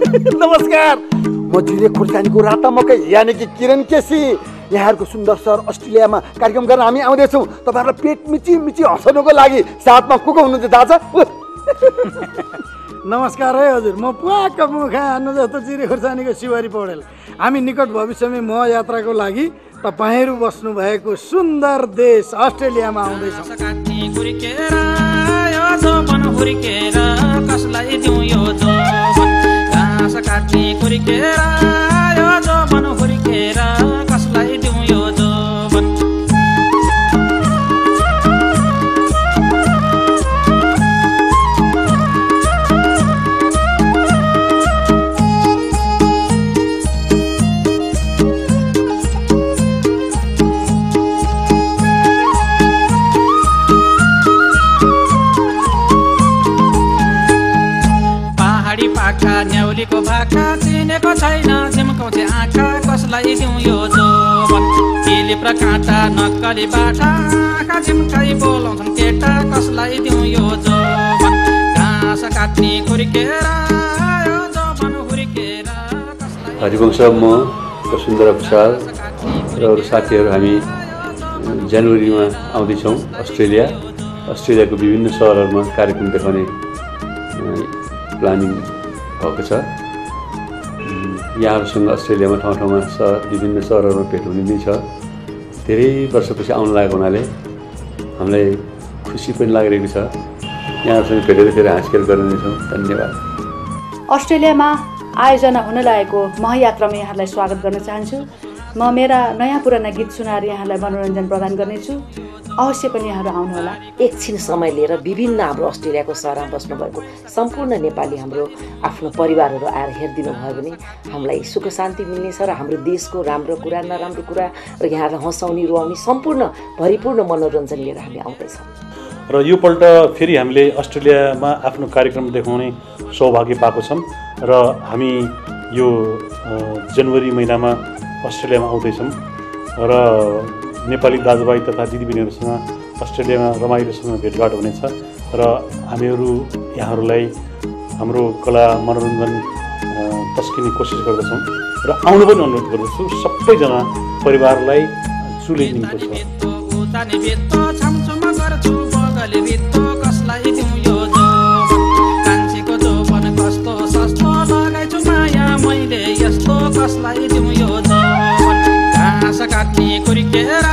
नमस्कार, म जुले खुर्सानीको राता मकै यानि कि किरण केसी। यहाँहरूको सुन्दर सहर अस्ट्रेलियामा कार्यक्रम गर्न हामी आउँदैछौँ। तपाईँहरूलाई पेट मिची मिची हँसाउनुको लागि साथमा को हुनुहुन्छ थाहा छ? नमस्कार है हजुर, म पुवाक्क मुखा हान्नु जस्तो चिरे खुर्सानीको शिवारी पौडेल। हामी निकट भविष्यमै महयात्राको लागि तपाईँहरू बस्नु भएको सुन्दर देश अस्ट्रेलियामा आउँदैछौँ। न्याउलीको भाका चिनेको छैन झिम्काउँथे आँखा कसलाई दिउँ यो जोवन केली प्रकाटा नक्कली बाटा आँखा झिम्काइ बोलाउँछन् केटा कसलाई दिउँ यो जोवन घाँस काट्ने खुर्केरा यो जोवन हुर्केरा हरिवंश म वसुन्धरा भुषाल र अरू साथीहरू हामी जनवरीमा आउँदैछौँ अस्ट्रेलियाको विभिन्न सहरहरूमा कार्यक्रम देखाउने प्लानिङ भएको छ। यहाँहरूसँग अस्ट्रेलियामा ठाउँ ठाउँमा विभिन्न सहरहरूमा भेट हुने नै छ। धेरै वर्षपछि आउनु लागेको हुनाले हामीलाई खुसी पनि लागिरहेको छ। यहाँहरूसँग भेटेर धेरै हाँसखेल गर्नेछौँ। धन्यवाद। अस्ट्रेलियामा आयोजना हुन लागेको महयात्रामा यहाँलाई स्वागत गर्न चाहन्छु। म मेरा नयाँ पुराना गीत सुनाएर यहाँलाई मनोरञ्जन प्रदान गर्नेछु। अवश्य पनि यहाँहरू आउनुहोला। एकछिन समय लिएर विभिन्न हाम्रो अस्ट्रेलियाको सहरमा बस्नुभएको सम्पूर्ण नेपाली हाम्रो आफ्नो परिवारहरू आएर हेरिदिनु भयो भने हामीलाई सुख शान्ति मिल्नेछ र हाम्रो देशको राम्रो कुरा नराम्रो कुरा र यहाँलाई हँसाउने रुवाउने सम्पूर्ण भरिपूर्ण मनोरञ्जन लिएर हामी आउँदैछौँ। र योपल्ट फेरि हामीले अस्ट्रेलियामा आफ्नो कार्यक्रम देखाउने सौभाग्य पाएको छौँ र हामी यो जनवरी महिनामा अस्ट्रेलियामा आउँदैछौँ र नेपाली दाजुभाइ तथा दिदीबहिनीहरूसँग अस्ट्रेलियामा रमाइलोसँग भेटघाट हुनेछ र हामीहरू यहाँहरूलाई हाम्रो कला मनोरञ्जन तस्किने कोसिस गर्दछौँ र आउनु पनि अनुरोध गर्दछु। सबैजना परिवारलाई चुले निम्तो छ। काट्ने खुर्केरा